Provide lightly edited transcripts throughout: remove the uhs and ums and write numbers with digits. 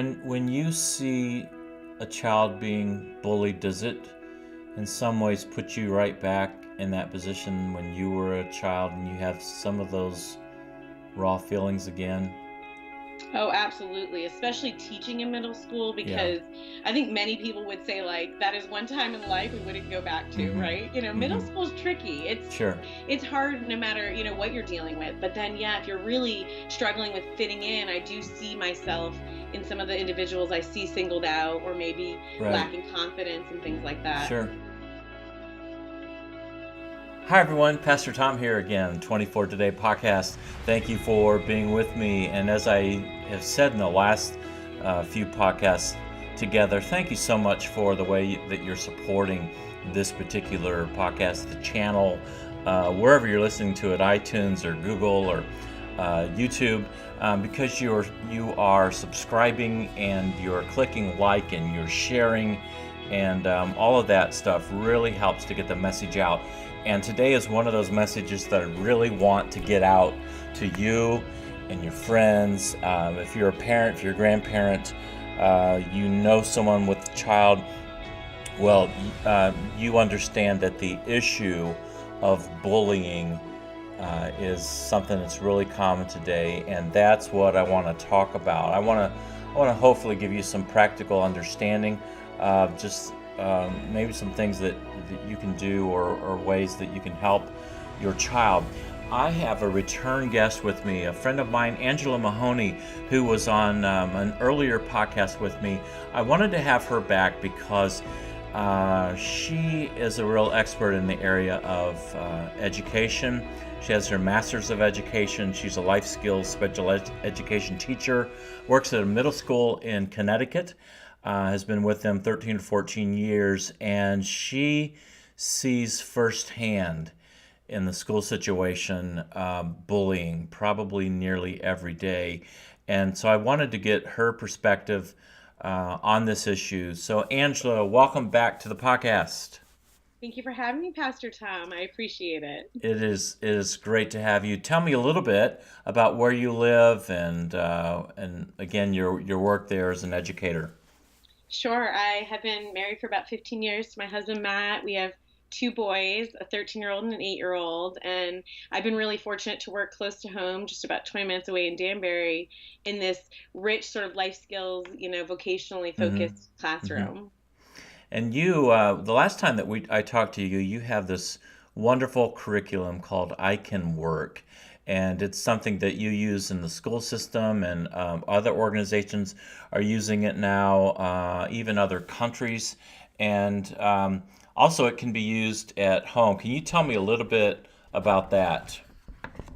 when you see a child being bullied, does it in some ways put you right back in that position when you were a child and you have some of those raw feelings again? Oh, absolutely. Especially teaching in middle school, Yeah. because I think many people would say like that is one time in life we wouldn't go back to, Mm-hmm. right? Middle Mm-hmm. school is tricky. Sure. It's hard no matter, what you're dealing with. But then yeah, if you're really struggling with fitting in, I do see myself in some of the individuals I see singled out or maybe Right. lacking confidence and things like that. Sure. Hi, everyone. Pastor Tom here again, 24 Today podcast. Thank you for being with me. And as I have said in the last few podcasts together, thank you so much for the way that you're supporting this particular podcast, the channel, wherever you're listening to it, iTunes or Google or YouTube, because you are subscribing and you're clicking like and you're sharing, and all of that stuff really helps to get the message out. And today is one of those messages that I really want to get out to you and your friends. If you're a parent, if you're a grandparent, you know someone with a child, well, you understand that the issue of bullying is something that's really common today, and that's what I want to talk about. I want to hopefully give you some practical understanding of just maybe some things that you can do, or ways that you can help your child. I have a return guest with me, a friend of mine, Angela Mahoney, who was on an earlier podcast with me. I wanted to have her back because she is a real expert in the area of education. She has her master's of education. She's a life skills special education teacher, works at a middle school in Connecticut, has been with them 13 to 14 years, and she sees firsthand in the school situation bullying probably nearly every day. And so I wanted to get her perspective on this issue. So, Angela, welcome back to the podcast. Thank you for having me, Pastor Tom. I appreciate it. It is great to have you. Tell me a little bit about where you live, and again your work there as an educator. Sure. I have been married for about 15 years to my husband, Matt. We have two boys, a 13-year-old and an 8-year-old. And I've been really fortunate to work close to home, just about 20 minutes away in Danbury, in this rich sort of life skills, vocationally Mm-hmm. focused Mm-hmm. classroom. And you, the last time that I talked to you, you have this wonderful curriculum called I Can Work. And it's something that you use in the school system, and other organizations are using it now, even other countries. And also, it can be used at home. Can you tell me a little bit about that?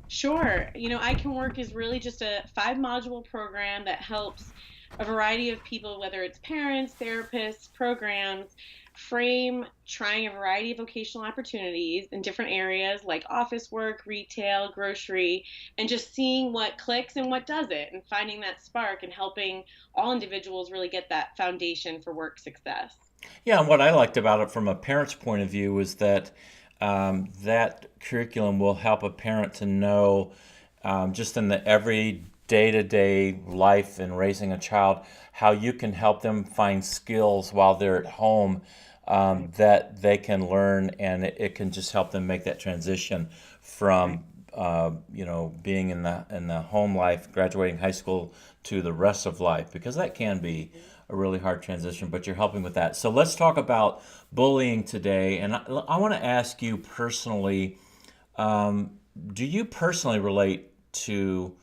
Sure. I Can Work is really just a 5 module program that helps a variety of people, whether it's parents, therapists, programs, frame trying a variety of vocational opportunities in different areas like office work, retail, grocery, and just seeing what clicks and what doesn't, and finding that spark and helping all individuals really get that foundation for work success. Yeah, and what I liked about it from a parent's point of view was that that curriculum will help a parent to know, just in the every day-to-day life in raising a child, how you can help them find skills while they're at home, that they can learn, and it can just help them make that transition Right. from being in the home life, graduating high school, to the rest of life, because that can be a really hard transition, but you're helping with that. So let's talk about bullying today. And I want to ask you personally, um, do you personally relate to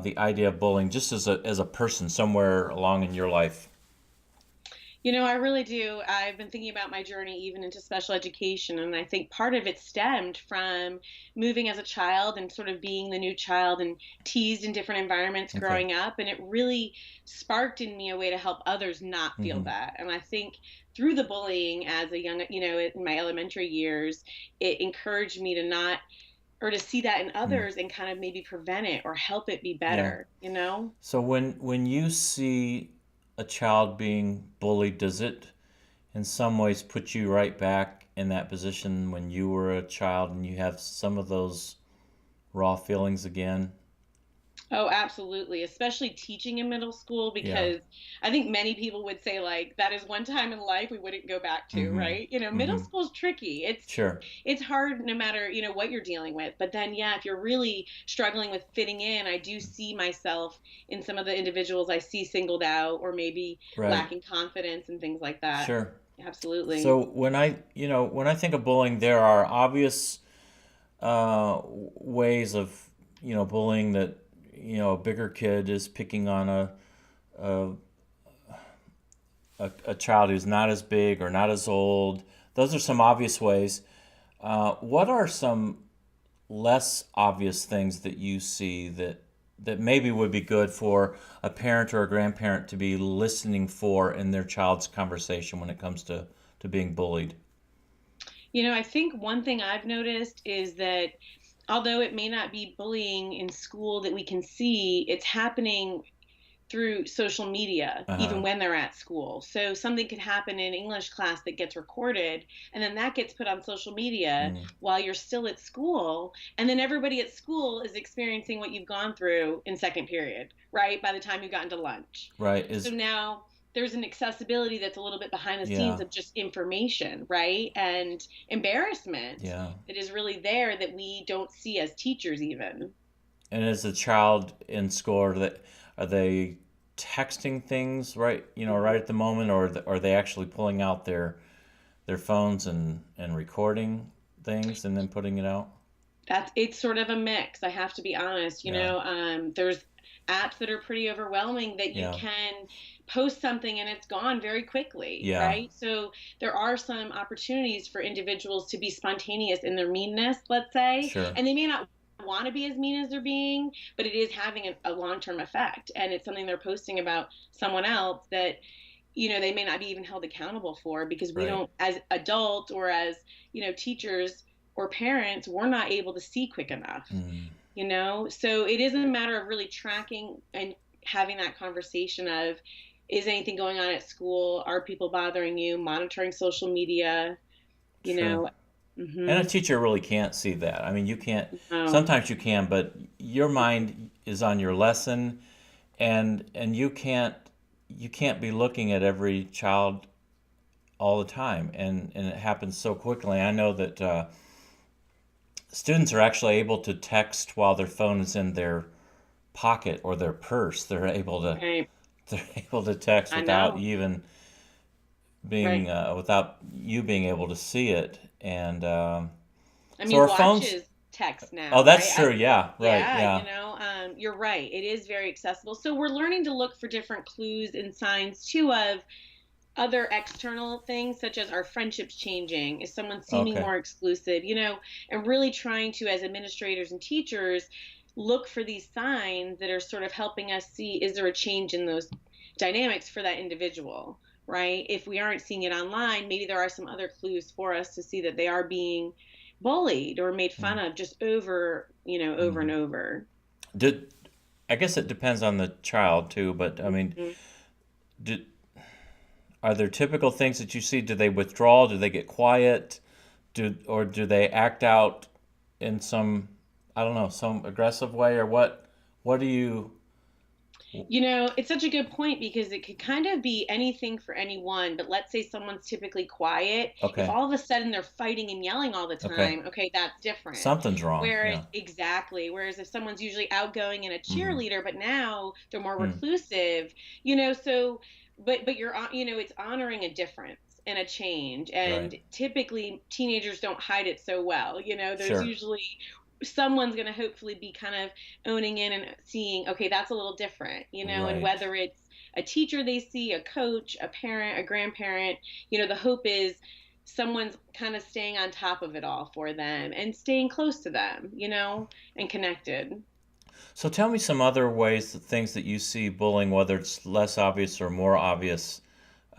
the idea of bullying, just as a person somewhere along in your life? I really do. I've been thinking about my journey even into special education, and I think part of it stemmed from moving as a child and sort of being the new child and teased in different environments Okay. growing up. And it really sparked in me a way to help others not feel Hmm. that. And I think through the bullying as a young, in my elementary years, it encouraged me to not, or to see that in others and kind of maybe prevent it or help it be Yeah. better. So when you see a child being bullied, does it in some ways put you right back in that position when you were a child and you have some of those raw feelings again? Oh, absolutely. Especially teaching in middle school, Yeah. because I think many people would say like that is one time in life we wouldn't go back to, Mm-hmm. right? Middle Mm-hmm. school's tricky. Sure. It's hard no matter, what you're dealing with. But then yeah, if you're really struggling with fitting in, I do see myself in some of the individuals I see singled out or maybe Right. lacking confidence and things like that. Sure. Absolutely. So when I think of bullying, there are obvious ways of bullying that a bigger kid is picking on a a child who's not as big or not as old. Those are some obvious ways. What are some less obvious things that you see that maybe would be good for a parent or a grandparent to be listening for in their child's conversation when it comes to being bullied? I think one thing I've noticed is that although it may not be bullying in school that we can see, it's happening through social media, even Uh-huh. when they're at school. So something could happen in English class that gets recorded, and then that gets put on social media Mm. while you're still at school. And then everybody at school is experiencing what you've gone through in second period, right? By the time you've gotten to lunch. Right. So now there's an accessibility that's a little bit behind the scenes Yeah. of just information, right? And embarrassment Yeah. that is really there that we don't see as teachers, even. And as a child in school, are they texting things right at the moment, or are they actually pulling out their phones and recording things and then putting it out? It's sort of a mix. I have to be honest. Yeah. There's apps that are pretty overwhelming that you Yeah. can post something and it's gone very quickly, Yeah. right? So there are some opportunities for individuals to be spontaneous in their meanness, let's say, Sure. and they may not want to be as mean as they're being, but it is having a long-term effect, and it's something they're posting about someone else that they may not be even held accountable for, because we Right. don't, as adults or as teachers or parents, we're not able to see quick enough. Mm. So it isn't a matter of really tracking and having that conversation of, is anything going on at school, are people bothering you, monitoring social media, you Sure. know And a mhm teacher really can't see that. I mean, you can't. no. Sometimes you can, but your mind is on your lesson, and you can't be looking at every child all the time, and it happens so quickly. I know that students are actually able to text while their phone is in their pocket or their purse. They're able to Right. they're able to text I know. Right. without you being able to see it. And I so mean, our phones. watches text Oh, now, right? that's true. Yeah. Right. Yeah, Yeah. you're right. It is very accessible. So we're learning to look for different clues and signs too of other external things, such as our friendships changing, is someone seeming Okay. more exclusive, and really trying to, as administrators and teachers, look for these signs that are sort of helping us see, is there a change in those dynamics for that individual, right? If we aren't seeing it online, maybe there are some other clues for us to see that they are being bullied or made fun of just over Mm-hmm. and over. Did I guess it depends on the child too, but I mean, Mhm. did are there typical things that you see? Do they withdraw? Do they get quiet? Do they act out in some, I don't know, some aggressive way, or what? What do you? It's such a good point, because it could kind of be anything for anyone. But let's say someone's typically quiet. If Okay. all of a sudden they're fighting and yelling all the Okay. time, okay, that's different. Something's wrong. Whereas, Yeah. exactly, whereas if someone's usually outgoing and a Mm-hmm. cheerleader, but now they're more Hmm. reclusive, so, but it's honoring a difference and a change. Right. And typically teenagers don't hide it so well. There's Sure. usually someone's going to hopefully be kind of owning in and seeing, okay, that's a little different, and Right. whether it's a teacher they see, a coach, a parent, a grandparent, the hope is someone's kind of staying on top of it all for them and staying close to them, and connected. So tell me some other ways, the things that you see bullying, whether it's less obvious or more obvious.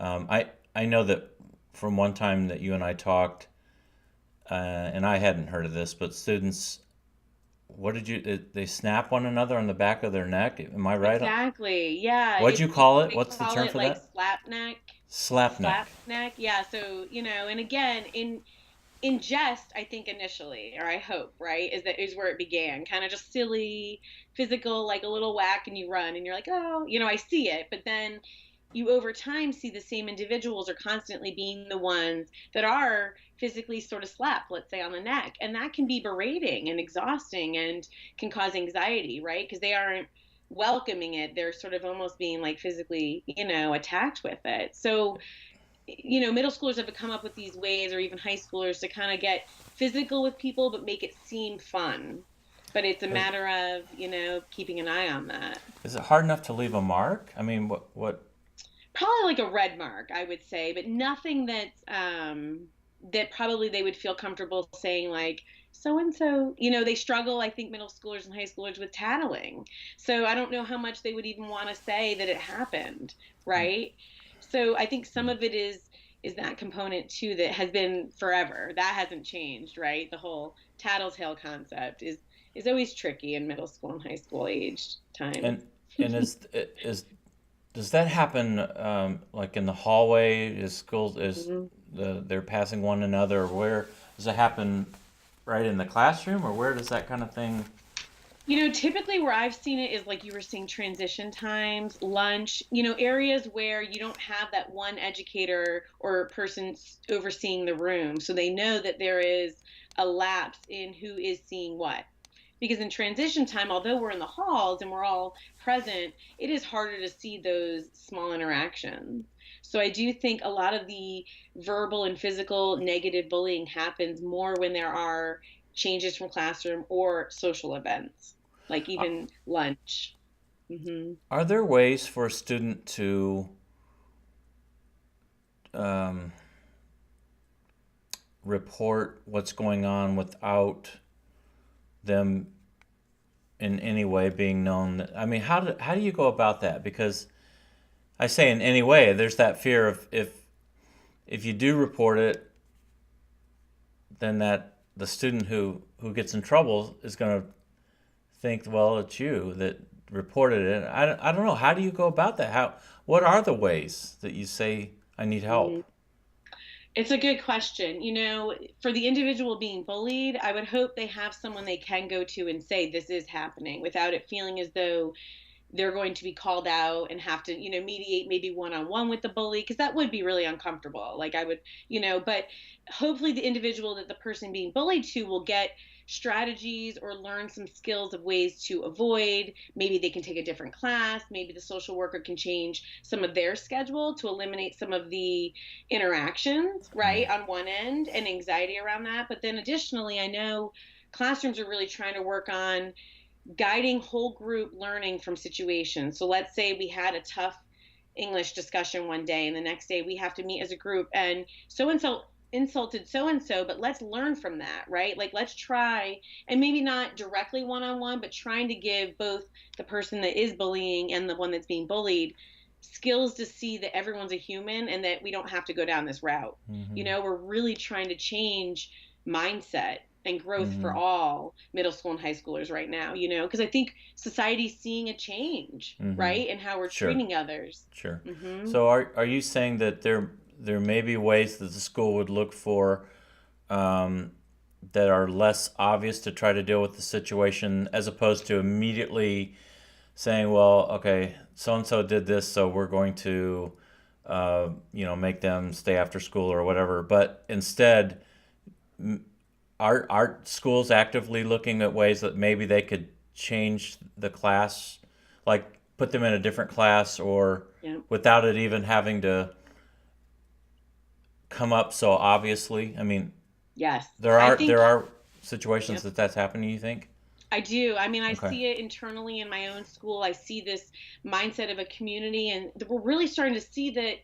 I know that from one time that you and I talked, and I hadn't heard of this, but students, what did you? They snap one another on the back of their neck. Am I right? Exactly. Yeah. What'd you call it? They What's the call term it for like that? slap neck. Slap neck. Slap neck. Yeah. So, and again, in in jest, I think initially, or I hope, right, is where it began. Kind of just silly, physical, like a little whack and you run and you're like, oh, I see it. But then you over time see the same individuals are constantly being the ones that are physically sort of slapped, let's say on the neck. And that can be berating and exhausting and can cause anxiety, right? Because they aren't welcoming it. They're sort of almost being like physically, attacked with it. So middle schoolers have come up with these ways, or even high schoolers, to kind of get physical with people, but make it seem fun. But it's a Is, matter of, keeping an eye on that. is it hard enough to leave a mark? I mean, what? Probably like a red mark, I would say, but nothing that probably they would feel comfortable saying like, so and so, they struggle, I think, middle schoolers and high schoolers with tattling. So I don't know how much they would even want to say that it happened, right? So I think some of it is that component too that has been forever. That hasn't changed, right? The whole tattletale concept is always tricky in middle school and high school age times. And is does that happen like in the hallway? Is schools they're passing one another? Or where does it happen? Right in the classroom, or where does that kind of thing? Typically where I've seen it is like you were saying, transition times, lunch, areas where you don't have that one educator or person overseeing the room. So they know that there is a lapse in who is seeing what. Because in transition time, although we're in the halls and we're all present, it is harder to see those small interactions. So I do think a lot of the verbal and physical negative bullying happens more when there are changes from classroom or social events, like Are, even lunch. Hmm. are there ways for a student to um, report what's going on without them in any way being known? I mean, how do you go about that? Because I say in any way, there's that fear of if you do report it, then that the student who gets in trouble is going to think, well, it's you that reported it. I don't know. How do you go about that? What are the ways that you say I need help? It's a good question. For the individual being bullied, I would hope they have someone they can go to and say this is happening without it feeling as though they're going to be called out and have to, mediate maybe one on one with the bully, because that would be really uncomfortable. Like I would, but hopefully the individual that the person being bullied to will get strategies or learn some skills of ways to avoid. Maybe they can take a different class. Maybe the social worker can change some of their schedule to eliminate some of the interactions, right, on one end, and anxiety around that. But then additionally, I know classrooms are really trying to work on guiding whole group learning from situations. So let's say we had a tough English discussion one day, and the next day we have to meet as a group, and so and so insulted so and so, but let's learn from that, right? Like let's try, and maybe not directly one on one, but trying to give both the person that is bullying and the one that's being bullied skills to see that everyone's a human and that we don't have to go down this route. Mm-hmm. We're really trying to change mindset and growth for Mm-hmm. all middle school and high schoolers right now, because I think society's seeing a change, Mm-hmm. right, in how we're Sure. treating others. Sure. Hmm. So are you saying that there may be ways that the school would look for um, that are less obvious to try to deal with the situation as opposed to immediately saying, well, okay, so and so did this, so we're going to make them stay after school or whatever. But instead, are schools actively looking at ways that maybe they could change the class, like put them in a different class, or Yeah. without it even having to come up so obviously? I mean, Yes. there I are think, there are situations yep, that that's happening. You think? I do. I mean, I Okay. see it internally in my own school. I see this mindset of a community, and we're really starting to see that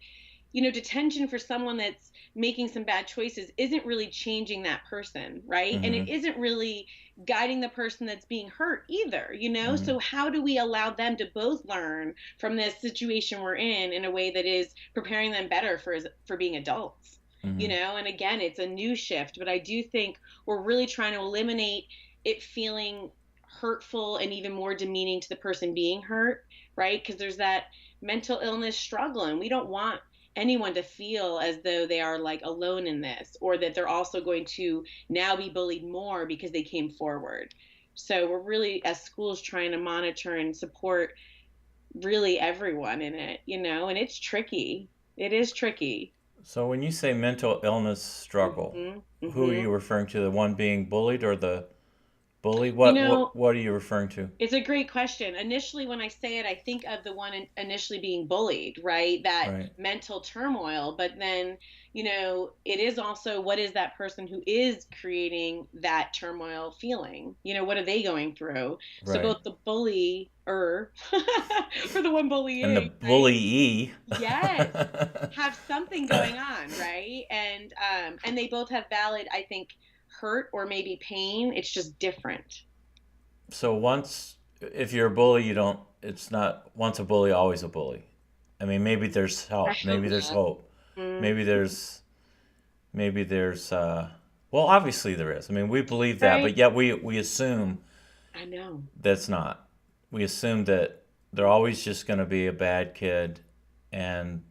detention for someone that's making some bad choices isn't really changing that person, right? And Mm-hmm. it isn't really guiding the person that's being hurt either. Mm-hmm. So how do we allow them to both learn from this situation we're in a way that is preparing them better for being adults? Mm-hmm. And again, it's a new shift, but I do think we're really trying to eliminate it feeling hurtful and even more demeaning to the person being hurt, right? Because there's that mental illness struggle, and we don't want anyone to feel as though they are like alone in this, or that they're also going to now be bullied more because they came forward. So we're really, as schools, trying to monitor and support really everyone in it, and it's tricky. It is tricky. So when you say mental illness struggle, hmm who are hmm you referring to? The one being bullied or the bully? You What know, what what are you referring to? It's a great question. Initially, when I say it, I think of the one initially being bullied, right? That Right. mental turmoil. But then, it is also, what is that person who is creating that turmoil feeling? What are they going through? So Right. both the bully or the one And the bullying, right? bullyee. Yes, have something going on, right? And they both have valid, I think, hurt or maybe pain. It's just different. So once, if you're a bully, you don't, it's not once a bully, always a bully. I mean, maybe there's I help, hope maybe there's not. hope, Mm, maybe there's, well, obviously there is. I mean, we believe that, right? but yet we assume I know. that's not. We assume that they're always just going to be a bad kid, and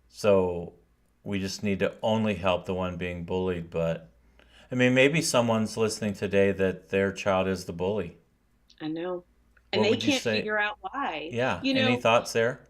so we just need to only help the one being bullied. But I mean, maybe someone's listening today that their child is the bully. I know. And What they would you can't say? figure out why. Yeah. You Any know, thoughts there?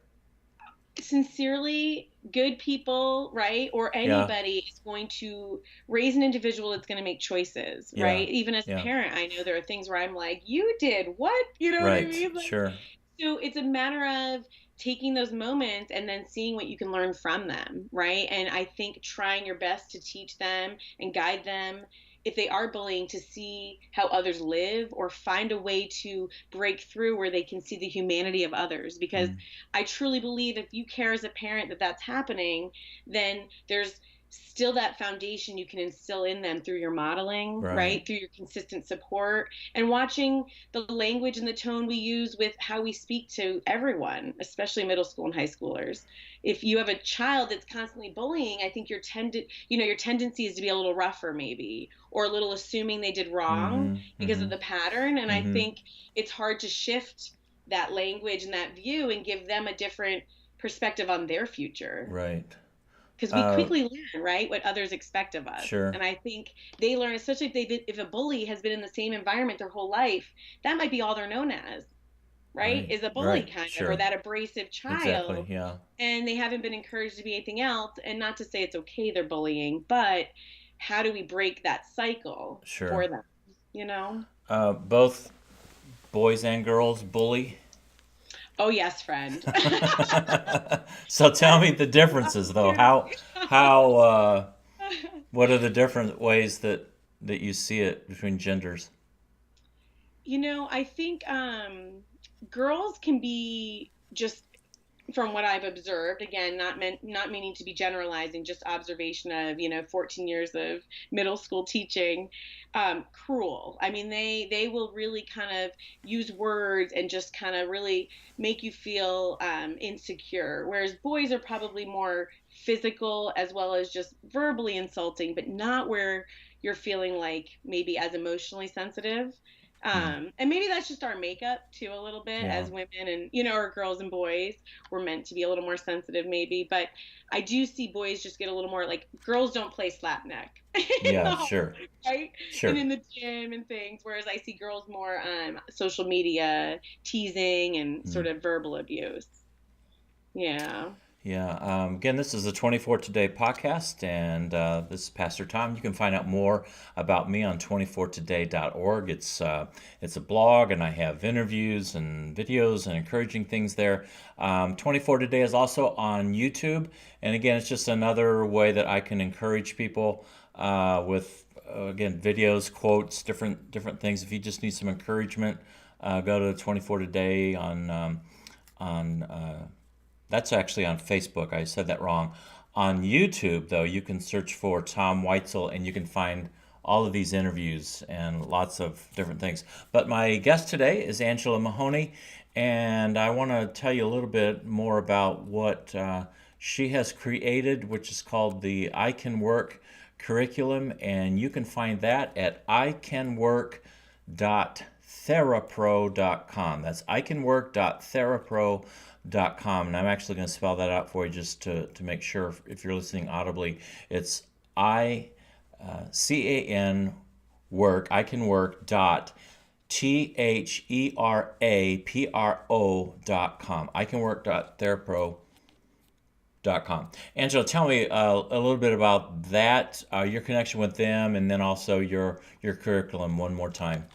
Sincerely, good people, right? Or Yeah. anybody is going to raise an individual that's going to make choices, Yeah. right? Even as a Yeah. parent, I know there are things where I'm like, you did what? You know what I Right. mean? Like, Sure. so it's a matter of taking those moments and then seeing what you can learn from them, right? And I think trying your best to teach them and guide them, if they are bullying, to see how others live or find a way to break through where they can see the humanity of others. Because Mm. I truly believe if you care as a parent that that's happening, then there's still that foundation you can instill in them through your modeling, Right. right? Through your consistent support and watching the language and the tone we use with how we speak to everyone, especially middle school and high schoolers. If you have a child that's constantly bullying, I think your tendency is to be a little rougher maybe, or a little assuming they did wrong Mm-hmm. because Mm-hmm. of the pattern. And I Mm-hmm. think it's hard to shift that language and that view and give them a different perspective on their future, Right. because we Uh, quickly learn, right, what others expect of us. sure. And I think they learn, especially if a bully has been in the same environment their whole life, that might be all they're known as, right, Right. is a bully, Right. kind of, or Sure. that abrasive Exactly. child. Yeah. And they haven't been encouraged to be anything else. And not to say it's okay they're bullying, but how do we break that cycle Sure. for them, you know? Both boys and girls bully. Oh, yes, friend. So tell me the differences, though. Dude. How what are the different ways that you see it between genders? I think girls can be just, from what I've observed, again, not meaning to be generalizing, just observation of 14 years of middle school teaching, cruel. I mean, they will really kind of use words and just kind of really make you feel insecure, whereas boys are probably more physical as well as just verbally insulting, but not where you're feeling like maybe as emotionally sensitive. Hmm. And maybe that's just our makeup too, a little bit Yeah. as women, and or girls and boys, we're meant to be a little more sensitive maybe. But I do see boys just get a little more, like, girls don't play slapneck in Yeah. the home, Sure. right? And Sure. in the gym and things, whereas I see girls more social media teasing and Hmm. sort of verbal abuse. Yeah. Yeah. Again, this is the 24 Today podcast, and this is Pastor Tom. You can find out more about me on 24today.org. It's a blog, and I have interviews and videos and encouraging things there. 24 Today is also on YouTube, and again, it's just another way that I can encourage people with again videos, quotes, different things. If you just need some encouragement, go to 24 Today on that's actually on Facebook. I said that wrong. On YouTube, though, you can search for Tom Whitesel and you can find all of these interviews and lots of different things. But my guest today is Angela Mahoney, and I want to tell you a little bit more about what she has created, which is called the I Can Work curriculum, and you can find that at icanwork.therapro.com. That's icanwork.therapro.com. And I'm actually going to spell that out for you just to make sure if you're listening audibly. It's I-C-A-N work, I can work dot THERAPRO.com. I can work dot therapro.com. Angela, tell me a little bit about that, your connection with them, and then also your curriculum one more time.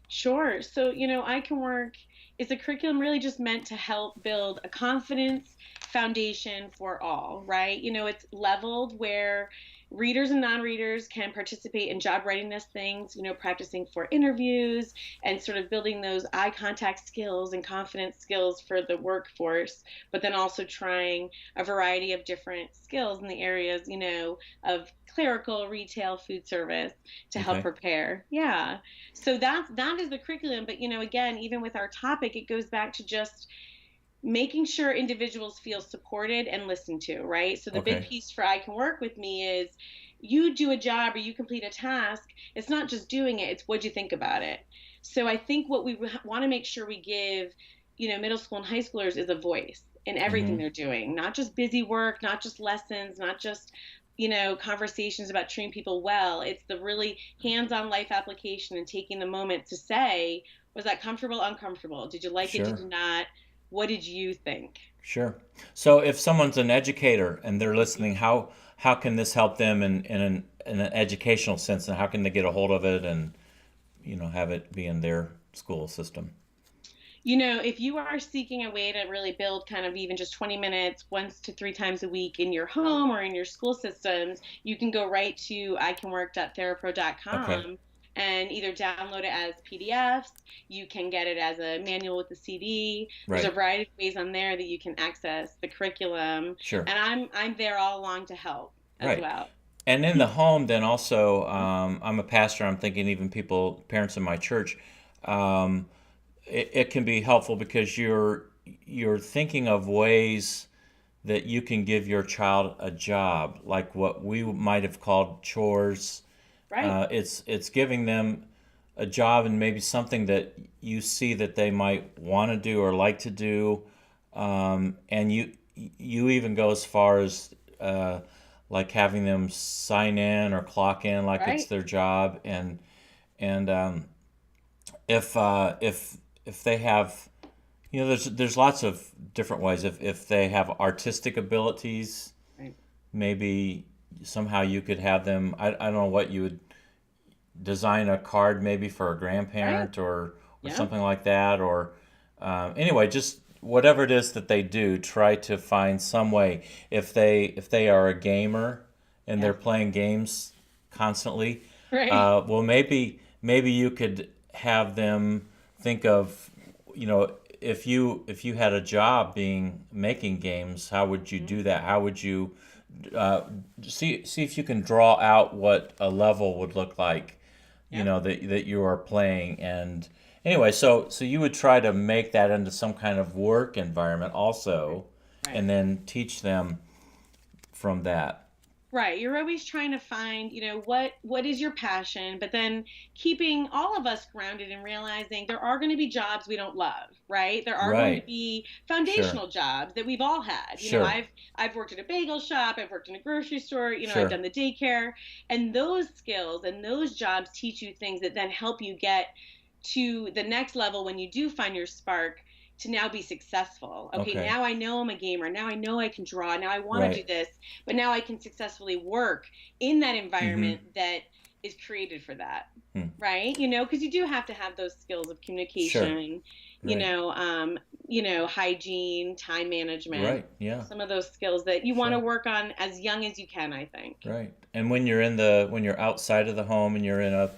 Sure. So, I Can Work is a curriculum really just meant to help build a confidence foundation for all, right? It's leveled where readers and non-readers can participate in job readiness things, practicing for interviews and sort of building those eye contact skills and confidence skills for the workforce, but then also trying a variety of different skills in the areas, of clerical, retail, food service to help Okay. prepare. Yeah. So that is the curriculum, but again, even with our topic, it goes back to just making sure individuals feel supported and listened to, right? So the big Okay. piece for I Can Work with me is you do a job or you complete a task. It's not just doing it, it's what you think about it. So I think what we want to make sure we give, middle school and high schoolers is a voice in everything Mm-hmm. they're doing, not just busy work, not just lessons, not just conversations about treating people well. It's the really hands-on life application and taking the moment to say, was that comfortable, uncomfortable? Did you like it? Did Sure. you not? What did you think? Sure. So if someone's an educator and they're listening, how can this help them in an educational sense, and how can they get a hold of it and have it be in their school system? If you are seeking a way to really build kind of even just 20 minutes, once to three times a week in your home or in your school systems, you can go right to Okay. icanwork.therapro.com and either download it as PDFs. You can get it as a manual with a CD. There's a Right. variety of ways on there that you can access the curriculum, Sure. and I'm there all along to help as Right. well. And in the home, then also, I'm a pastor. I'm thinking even parents in my church, um, it can be helpful because you're thinking of ways that you can give your child a job, like what we might have called chores. Right, It's giving them a job and maybe something that you see that they might want to do or like to do, and you even go as far as like having them sign in or clock in like it's right. their job, and if they have, there's lots of different ways. If they have artistic abilities, Right. maybe somehow you could have them. I don't know what you would design a card maybe for a Right. grandparent or Yeah. something like that, or anyway, just whatever it is that they do, try to find some way. If they are a gamer and they're Yeah. playing games constantly, Right. well, maybe you could have them think of, if you had a job being making games, how would you do that? How would you uh, see if you can draw out what a level would look like, Yeah. that you are playing. And anyway, so you would try to make that into some kind of work environment Right. also, Right. and then teach them from that. Right. You're always trying to find, what is your passion, but then keeping all of us grounded and realizing there are going to be jobs we don't love, right? There are going to Right. be Sure. foundational jobs that we've all had. Sure. I've worked at a bagel shop, I've worked in a grocery store, I've Sure. done the daycare, and those skills and those jobs teach you things that then help you get to the next level when you do find your spark to now be successful. Okay, Okay. now I know I'm a gamer. Now I know I can draw. Now I want to do Right. this, but now I can successfully work in that Mm-hmm. environment that is created for that. Hmm. Right? Because you do have to have those skills of Sure. communication, Right. hygiene, time management, Right. Yeah. some of those skills that you want to Sure. work on as young as you can, I think. Right. And when you're outside of the home and you're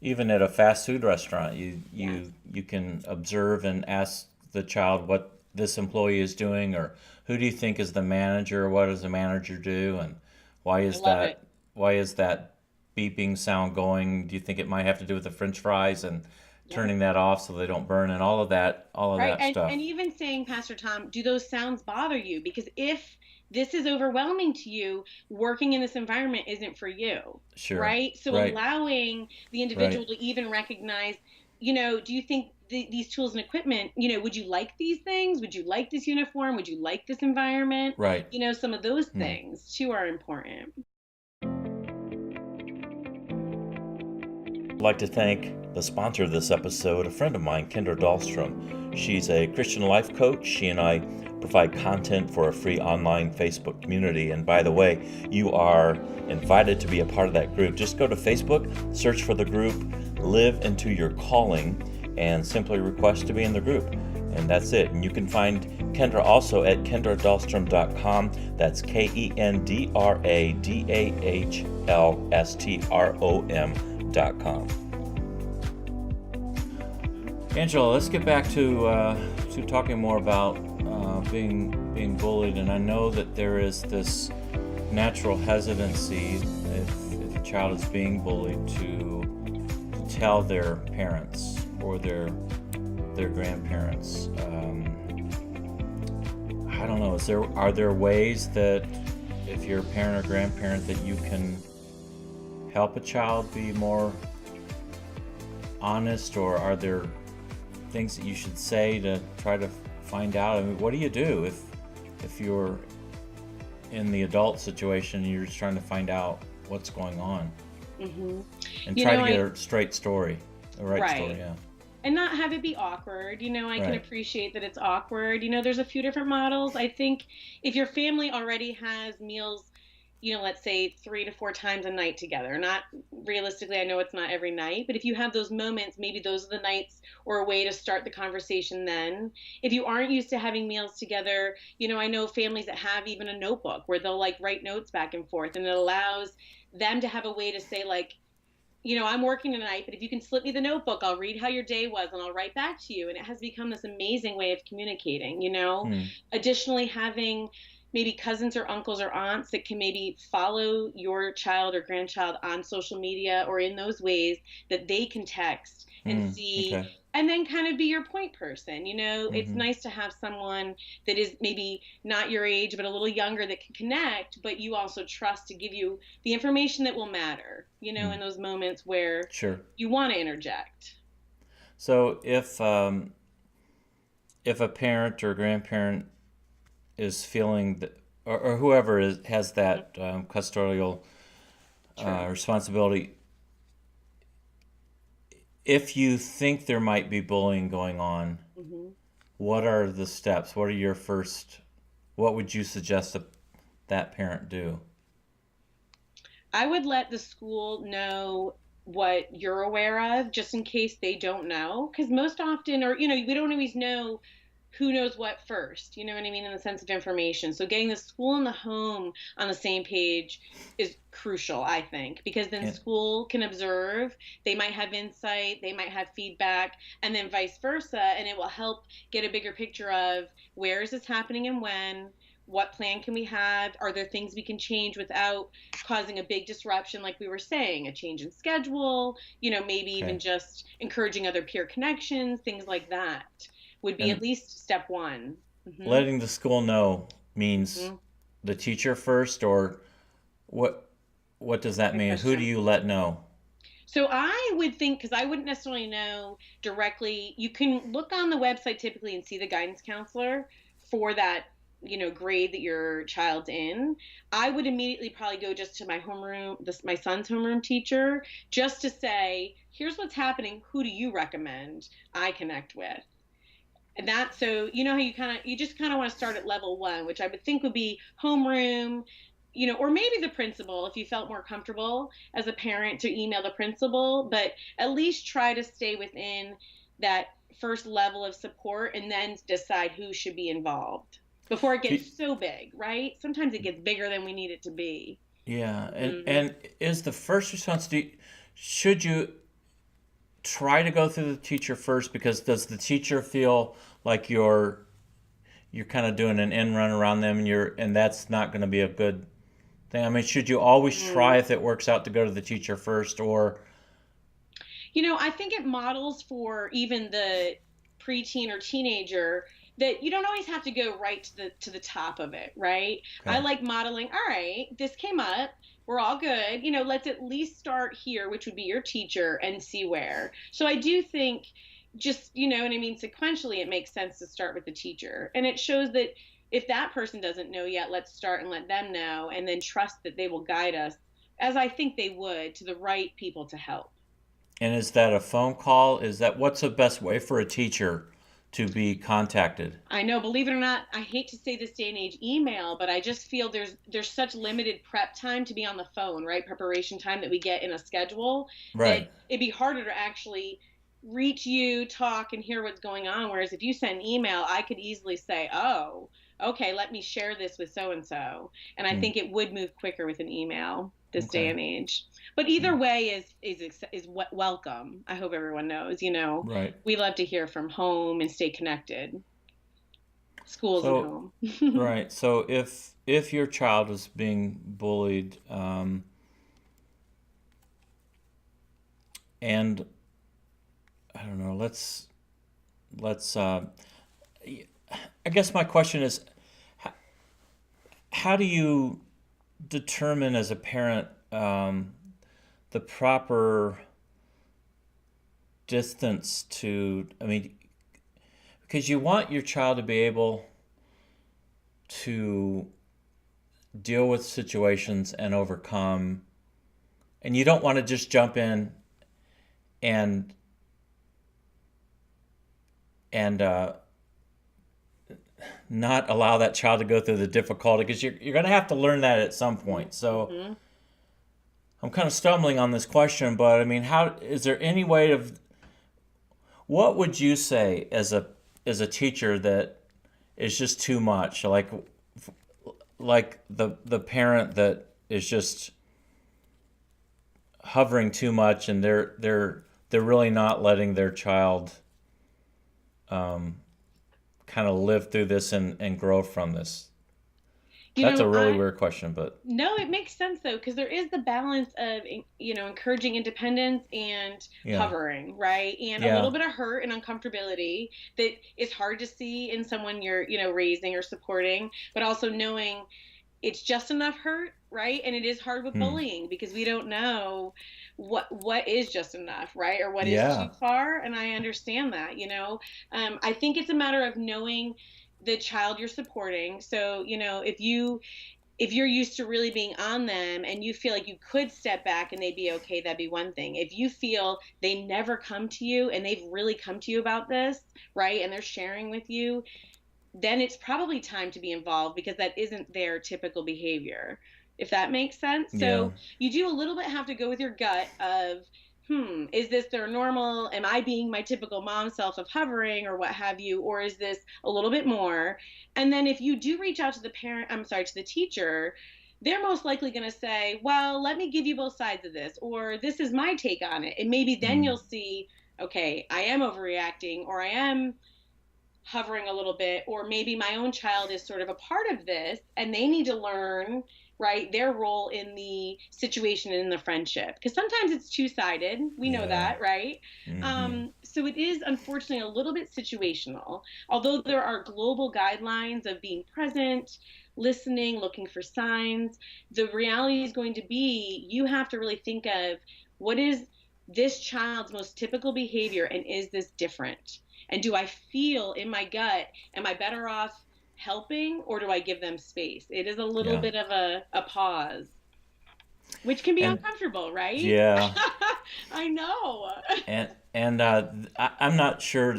even at a fast food restaurant, you Yes. you you can observe and ask the child what this employee is doing, or who do you think is the manager, what does the manager do, and why I is love it. that why is that beeping sound going? Do you think it might have to do with the French fries and Yep. turning that off so they don't burn, and all of that Right. And stuff? even saying, Pastor Tom, do those sounds bother you? Because if this is overwhelming to you, working in this environment isn't for you. Sure. Right. So Right. allowing the Right. individual to even recognize do you think these tools and equipment, would you like these things? Would you like this uniform? Would you like this environment? Right. Some of those Hmm. things too are important. I'd like to thank the sponsor of this episode, a friend of mine, Kendra Dahlstrom. She's a Christian life coach. She and I provide content for a free online Facebook community. And by the way, you are invited to be a part of that group. Just go to Facebook, search for the group, Live Into Your Calling, and simply request to be in the group. And that's it. And you can find Kendra also at kendradahlstrom.com. That's KENDRADAHLSTROM.com. Angela, let's get back to talking more about being bullied. And I know that there is this natural hesitancy if a child is being bullied to tell their parents or their grandparents. I don't know. Are there ways that if you're a parent or grandparent that you can help a child be more honest, or are there things that you should say to try to find out? I mean, what do you do if you're in the adult situation and you're just trying to find out what's going on Mm-hmm. and try to get a straight story, the right story, yeah. And not have it be awkward. I can Right. appreciate that it's awkward. There's a few different models. I think if your family already has meals, let's say 3 to 4 times a night together, not realistically, I know it's not every night, but if you have those moments, maybe those are the nights or a way to start the conversation then. If you aren't used to having meals together, I know families that have even a notebook where they'll like write notes back and forth, and it allows them to have a way to say, like, I'm working tonight, but if you can slip me the notebook, I'll read how your day was and I'll write back to you. And it has become this amazing way of communicating. Additionally, having maybe cousins or uncles or aunts that can maybe follow your child or grandchild on social media or in those ways that they can text and see, Okay. and then kind of be your point person. It's Mm-hmm. nice to have someone that is maybe not your age but a little younger that can connect, but you also trust to give you the information that will matter, in those moments where Sure. you want to interject. So if a parent or grandparent is feeling that, or whoever has that custodial True. responsibility, if you think there might be bullying going on, Hmm. what are the steps? What would you suggest that parent do? I would let the school know what you're aware of just in case they don't know. Because most often, or, we don't always know who knows what first, you know what I mean, in the sense of information. So getting the school and the home on the same page is crucial, I think, because then And, school can observe, they might have insight, they might have feedback, and then vice versa. And it will help get a bigger picture of where is this happening and when. What plan can we have? Are there things we can change without causing a big disruption, like we were saying, a change in schedule, maybe even okay. just encouraging other peer connections, things like that would be at And least step one. Hmm. letting the school know means Hmm. the teacher first, or what? What does that Good mean? Who do question. you let know? So I would think, because I wouldn't necessarily know directly, you can look on the website typically and see the guidance counselor for that, grade that your child's in. I would immediately probably go just to my homeroom, my son's homeroom teacher, just to say, here's what's happening. Who do you recommend I connect with? And that, so how you just kind of want to start at level one, which I would think would be homeroom, or maybe the principal if you felt more comfortable as a parent to email the principal, but at least try to stay within that first level of support and then decide who should be involved before it Do- gets so big, right? Sometimes it gets bigger than we need it to be. Yeah, and Hmm. and is the first response, should you try to go through the teacher first, because does the teacher feel like you're kind of doing an end run around them, and that's not going to be a good thing? I mean, should you always try, Mm. if it works out, to go to the teacher first, or I think it models for even the preteen or teenager that you don't always have to go right to the top of it, right? I Okay. like modeling, all right, this came up, we're all good, let's at least start here, which would be your teacher, and see where. So I do think, just, what I mean, sequentially it makes sense to start with the teacher, and it shows that if that person doesn't know yet, let's start and let them know, and then trust that they will guide us, as I think they would, to the right people to help. And is that a phone call? What's the best way for a teacher to be contacted? I know, believe it or not, I hate to say this day and age email, but I just feel there's such limited prep time to be on the phone, right? Preparation time that we get in a schedule, that Right. it'd be harder to actually reach you, talk, and hear what's going on. Whereas if you send an email, I could easily say, "Oh, okay, let me share this with so and so." And I Hmm. think it would move quicker with an email this day Okay. and age. But either way is welcome. I hope everyone knows. Right. We love to hear from home and stay connected. Schools and So, home. right. So if your child is being bullied, and I don't know, let's. I guess my question is, h- how do you determine as a parent the proper distance to? I mean, because you want your child to be able to deal with situations and overcome, and you don't want to just jump in and and not allow that child to go through the difficulty, because you're going to have to learn that at some point. So Mm-hmm. I'm kind of stumbling on this question, but I mean, how is there any way of what would you say as a teacher that is just too much, like the parent that is just hovering too much, and they're really not letting their child um, kind of live through this and grow from this? That's a really I weird question, but no, it makes sense though, because there is the balance of encouraging independence and yeah, hovering, right? And a little yeah, bit of hurt and uncomfortability that is hard to see in someone you're raising or supporting, but also knowing it's just enough hurt, right? And it is hard with hmm. bullying because we don't know what is just enough, right? Or what is too Yeah, far. And I understand that, I think it's a matter of knowing the child you're supporting. So, if you're used to really being on them and you feel like you could step back and they'd be okay, that'd be one thing. If you feel they never come to you and they've really come to you about this, right? And they're sharing with you, then it's probably time to be involved because that isn't their typical behavior, if that makes sense. yeah, So you do a little bit have to go with your gut of, is this their normal? Am I being my typical mom self of hovering or what have you? Or is this a little bit more? And then if you do reach out to the parent, I'm sorry, to the teacher, they're most likely going to say, well, let me give you both sides of this, or this is my take on it. And maybe then mm, you'll see, okay, I am overreacting, or I am hovering a little bit, or maybe my own child is sort of a part of this and they need to learn, right, their role in the situation and in the friendship, because sometimes it's two-sided, we know yeah, that, right? mm-hmm, So it is unfortunately a little bit situational, although there are global guidelines of being present, listening, looking for signs. The reality is going to be you have to really think of what is this child's most typical behavior, and is this different, and do I feel in my gut, am I better off helping or do I give them space? It is a little yeah, bit of a pause, which can be and uncomfortable, right? yeah, I know. I'm not sure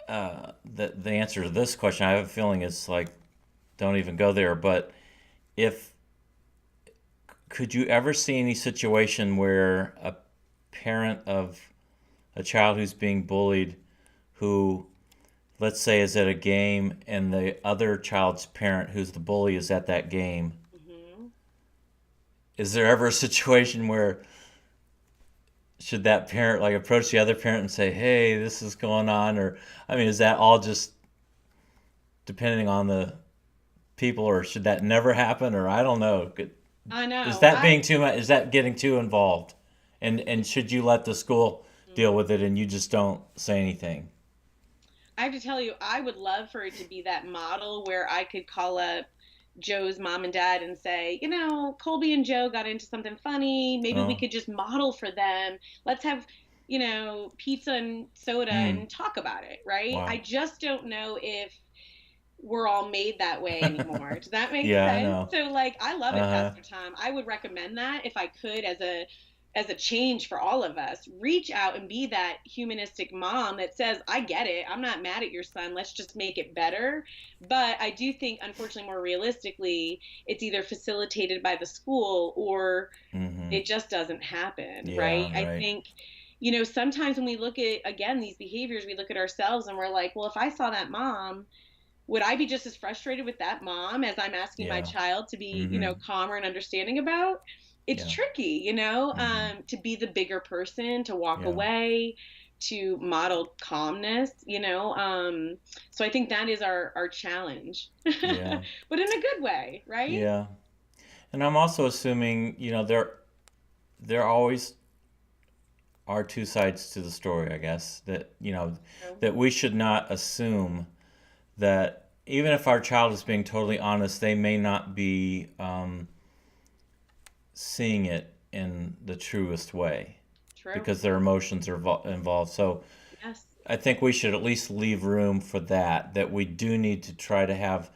that the answer to this question. I have a feeling it's like, don't even go there. But if could you ever see any situation where a parent of a child who's being bullied, who, let's say, is at a game, and the other child's parent, who's the bully, is at that game? Hmm. Is there ever a situation where should that parent like approach the other parent and say, "Hey, this is going on," or I mean, is that all just depending on the people, or should that never happen, or I don't know. I Is know. that being too much? Is that getting too involved? And should you let the school deal Mm. with it and you just don't say anything? I have to tell you, I would love for it to be that model where I could call up Joe's mom and dad and say, Colby and Joe got into something funny. Maybe we Oh, could just model for them. Let's have, pizza and soda hmm. and talk about it, right? I Wow. just don't know if we're all made that way anymore. Does that make Yeah, I sense? know. So like I love it, Uh-huh. Pastor Tom. I would recommend that if I could as a change for all of us. Reach out and be that humanistic mom that says, I get it. I'm not mad at your son. Let's just make it better. But I do think unfortunately more realistically, it's either facilitated by the school or Mm-hmm. it just doesn't happen, right? Yeah, I right. think sometimes when we look at again these behaviors, we look at ourselves and we're like, well, if I saw that mom, would I be just as frustrated with that mom as I'm asking my Yeah. child to be, Mm-hmm. calmer and understanding about? It's Yeah. tricky, Mm-hmm. to be the bigger person, to walk Yeah. away, to model calmness, so I think that is our challenge, Yeah. but in a good way, right? Yeah. And I'm also assuming, there always are two sides to the story, I guess, that, So, that we should not assume that even if our child is being totally honest, they may not be seeing it in the truest way true. because their emotions are involved. So Yes. I think we should at least leave room for that we do need to try to have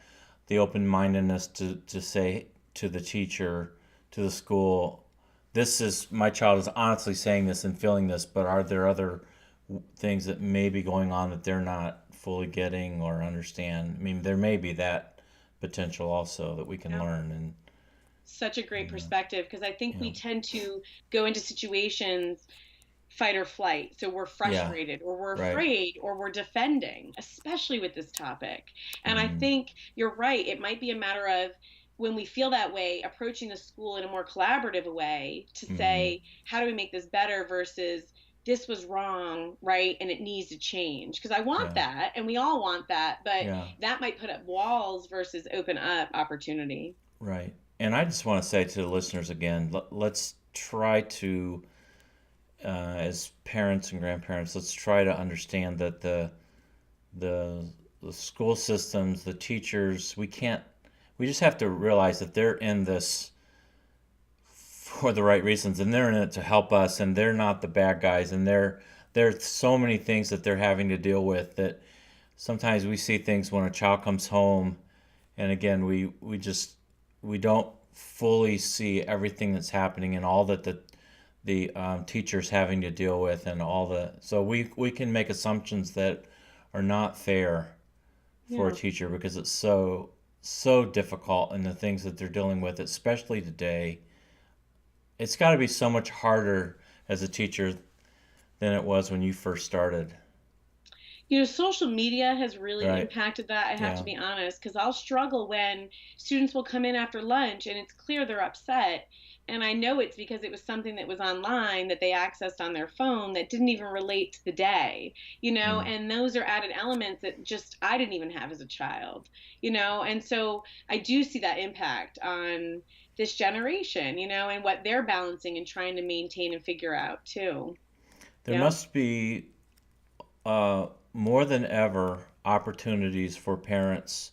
the open mindedness to say to the teacher, to the school, this is my child is honestly saying this and feeling this, but are there other things that may be going on that they're not fully getting or understand? I mean, there may be that potential also that we can Yeah. learn and Such a great you know, perspective because I think you we know, tend to go into situations fight or flight. So we're yeah, frustrated or we're right. afraid or we're defending, especially with this topic. And I Mm-hmm. think you're right. It might be a matter of when we feel that way, approaching the school in a more collaborative way to Mm-hmm. say, how do we make this better versus this was wrong, right? And it needs to change. Because I want Yeah, that and we all want that, but yeah, that might put up walls versus open up opportunity. right. And I just want to say to the listeners again, let's try to as parents and grandparents, let's try to understand that the the school systems, the teachers, we just have to realize that they're in this for the right reasons and they're in it to help us and they're not the bad guys and there's so many things that they're having to deal with that sometimes we see things when a child comes home and again we don't fully see everything that's happening and all that the teachers having to deal with and all the so we can make assumptions that are not fair for a Yeah. teacher because it's so difficult in the things that they're dealing with, especially today. It's got to be so much harder as a teacher than it was when you first started, Social media has really right? impacted that. I have to Yeah. be honest, because I'll struggle when students will come in after lunch and it's clear they're upset. And I know it's because it was something that was online that they accessed on their phone that didn't even relate to the day, Mm. and those are added elements that just I didn't even have as a child, and so I do see that impact on this generation, and what they're balancing and trying to maintain and figure out too. There Yeah. must be more than ever opportunities for parents,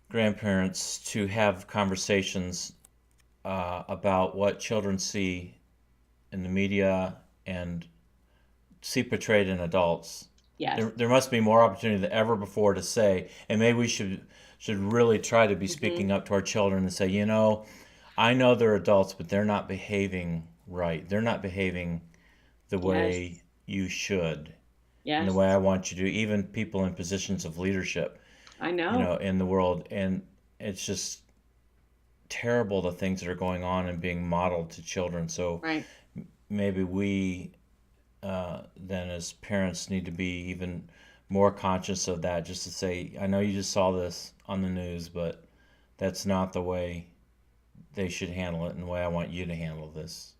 grandparents to have conversations about what children see in the media and see portrayed in adults. Yes. There must be more opportunity than ever before to say, and maybe we should really try to be Hmm. speaking up to our children and say, I know they're adults, but they're not behaving right. They're not behaving the Yes. way you should, and the way I Yes. want you to. Even people in positions of leadership, I know. in the world, and it's just terrible the things that are going on and being modeled to children. So Right. maybe we then as parents need to be even more conscious of that. Just to say, I know you just saw this on the news, but that's not the way they should handle it, and the way I want you to handle this.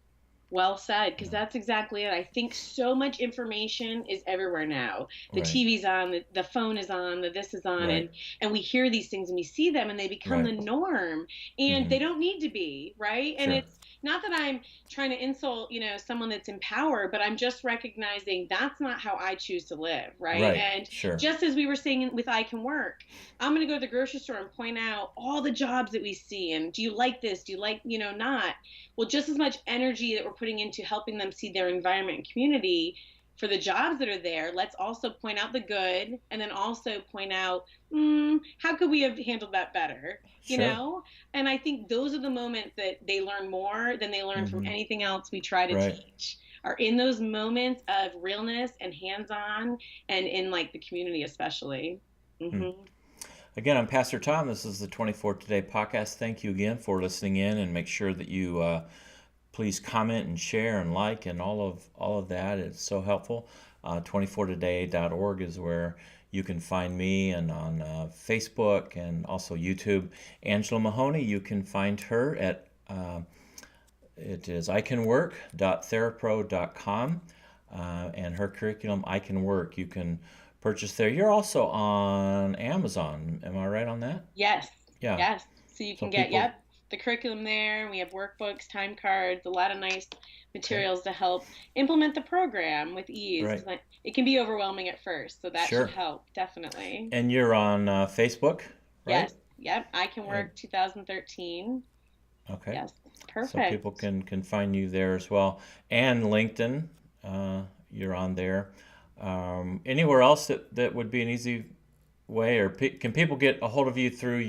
Well said, because that's exactly it. I think so much information is everywhere now. The Right. TV's on, the phone is on, the this is on, Right. and we hear these things and we see them and they become Right. the norm. And Hmm. they don't need to be, right? And Sure. it's not that I'm trying to insult, someone that's in power, but I'm just recognizing that's not how I choose to live, right? Right. And Sure. just as we were saying with I Can Work, I'm going to go to the grocery store and point out all the jobs that we see and do you like this? Do you like, not? Well, just as much energy that we're putting into helping them see their environment and community for the jobs that are there, let's also point out the good and then also point out, how could we have handled that better? You Sure. know? And I think those are the moments that they learn more than they learn from Hmm. anything else we try to Right. teach. Are in those moments of realness and hands-on and in like the community especially. Hmm. Hmm. Again, I'm Pastor Tom. This is the 24 Today podcast. Thank you again for listening in, and make sure that you please comment and share and like and all of that. It's so helpful. 24today.org is where you can find me, and on Facebook and also YouTube. Angela Mahoney, you can find her at it is icanwork.therapro.com, and her curriculum, I Can Work, you can purchase there. You're also on Amazon. Am I right on that? Yes, Yeah. yes. So you So can get, people, the curriculum there. We have workbooks, time cards, a lot of nice okay, materials to help implement the program with ease. right. 'Cause it can be overwhelming at first, so that should Sure. help, definitely. And you're on Facebook, right? Yes, yep. I Can And Work 2013. okay. Yes, So people perfect. can find you there as well. And LinkedIn, you're on there. Anywhere else that would be an easy way, or can people get a hold of you through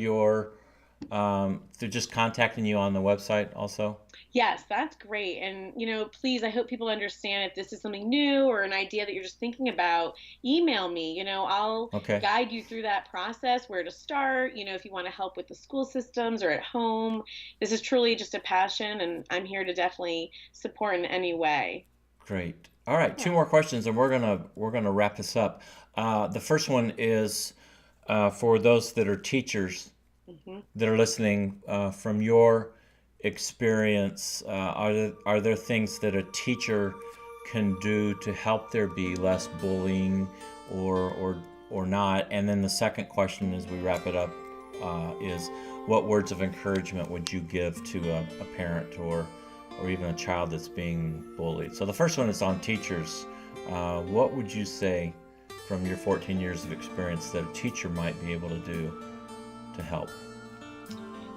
through just contacting you on the website also? Yes, that's great. And, please, I hope people understand if this is something new or an idea that you're just thinking about, email me. I'll Okay, guide you through that process, where to start, if you want to help with the school systems or at home. This is truly just a passion, and I'm here to definitely support in any way. great. All right, two Yeah. more questions, and we're gonna wrap this up. The first one is for those that are teachers Hmm. that are listening, from your experience, are there things that a teacher can do to help there be less bullying, or not? And then the second question, as we wrap it up, is what words of encouragement would you give to a parent or even a child that's being bullied? So the first one is on teachers. What would you say from your 14 years of experience that a teacher might be able to do to help?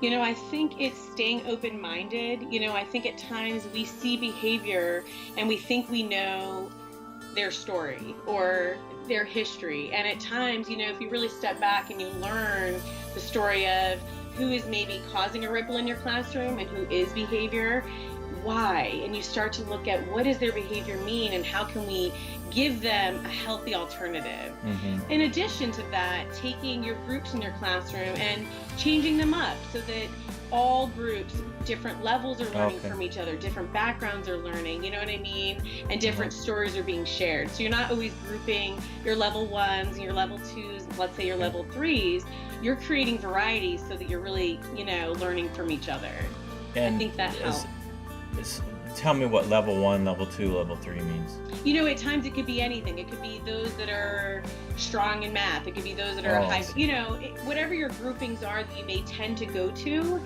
I think it's staying open minded. I think at times we see behavior and we think we know their story or their history. And at times, if you really step back and you learn the story of who is maybe causing a ripple in your classroom and who is behavior, why, and you start to look at what does their behavior mean and how can we give them a healthy alternative. Mm-hmm. In addition to that, taking your groups in your classroom and changing them up so that all groups, different levels are learning Okay. from each other, different backgrounds are learning, you know what I mean? And Uh-huh. different stories are being shared. So you're not always grouping your level ones and your level twos, let's say your Okay. level threes. You're creating variety so that you're really, learning from each other. I And think that helps. is tell me what level 1, level 2, level 3 means. At times it could be anything. It could be those that are strong in math. It could be those that are Oh, I high, see. whatever your groupings are that you may tend to go to.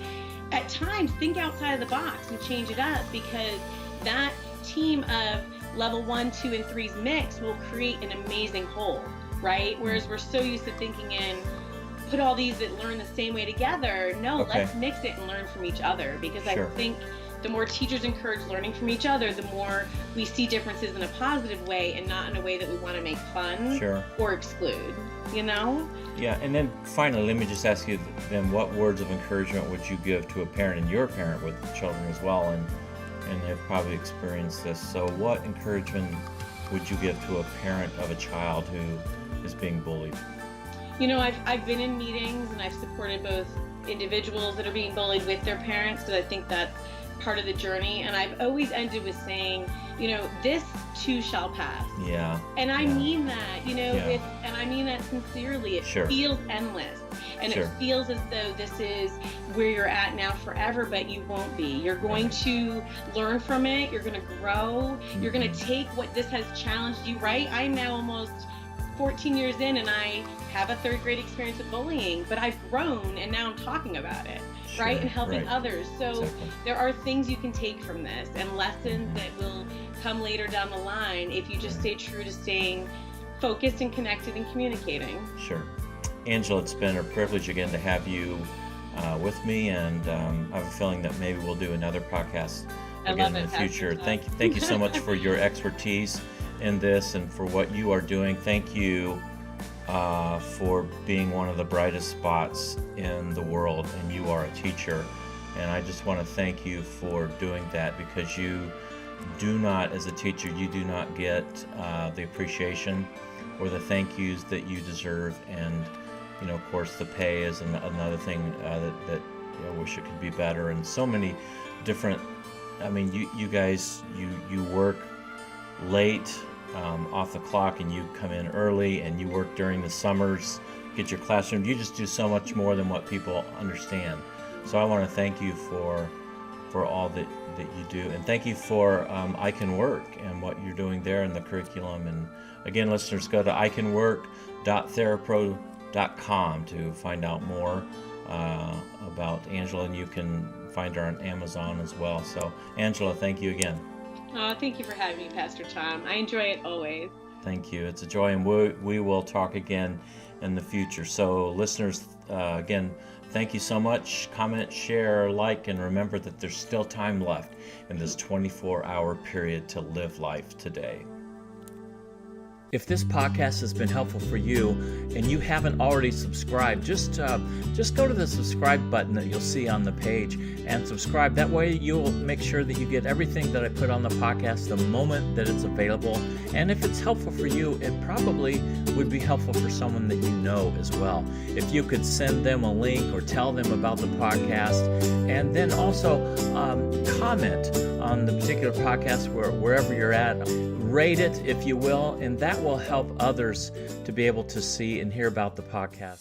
At times, think outside of the box and change it up, because that team of level 1, 2, and 3's mix will create an amazing whole, right? Mm. Whereas we're so used to thinking in, put all these that learn the same way together. No, Okay. let's mix it and learn from each other, because I Sure. think the more teachers encourage learning from each other, the more we see differences in a positive way and not in a way that we want to make fun Sure. or exclude, you know? Yeah, and then finally, let me just ask you then, what words of encouragement would you give to a parent, and you're a parent with children as well, and have probably experienced this. So what encouragement would you give to a parent of a child who is being bullied? I've been in meetings and I've supported both individuals that are being bullied with their parents, because I think that's part of the journey. And I've always ended with saying, this too shall pass. Yeah. And I Yeah. mean that, Yeah. and I mean that sincerely. It Sure. feels endless. And Sure. it feels as though this is where you're at now forever, but you won't be. You're going Right. to learn from it. You're going to grow. You're going Mhm. to take what this has challenged you, right? I'm now almost 14 years in, and I have a third grade experience with bullying, but I've grown and now I'm talking about it, right? Sure. And helping Right. others. So Exactly. there are things you can take from this and lessons Mhm. that will come later down the line if you just Right. stay true to staying focused and connected and communicating. Sure. Angela, it's been a privilege again to have you with me, and I have a feeling that maybe we'll do another podcast I again love in it, the Pastor future. Tom. Thank you so much for your expertise in this and for what you are doing. Thank you for being one of the brightest spots in the world, and you are a teacher. And I just want to thank you for doing that, because you do not, as a teacher, you do not get the appreciation or the thank yous that you deserve. And of course, the pay is another thing that I wish it could be better. And so many different. I mean, you guys, you work late off the clock, and you come in early, and you work during the summers, get your classroom. You just do so much more than what people understand. So I want to thank you for all that you do, and thank you for I Can Work and what you're doing there in the curriculum. And again, listeners, go to icanwork.therapro.com to find out more about Angela, and you can find her on Amazon as well. So Angela, thank you again. Oh, thank you for having me, Pastor Tom. I enjoy it always. Thank you. It's a joy, and we will talk again in the future. So listeners, again, thank you so much. Comment, share, like, and remember that there's still time left in this 24-hour period to live life today. If this podcast has been helpful for you and you haven't already subscribed, just go to the subscribe button that you'll see on the page and subscribe. That way you'll make sure that you get everything that I put on the podcast the moment that it's available. And if it's helpful for you, it probably would be helpful for someone that you know as well. If you could send them a link or tell them about the podcast, and then also comment on the particular podcast wherever you're at. Rate it, if you will, and that will help others to be able to see and hear about the podcast.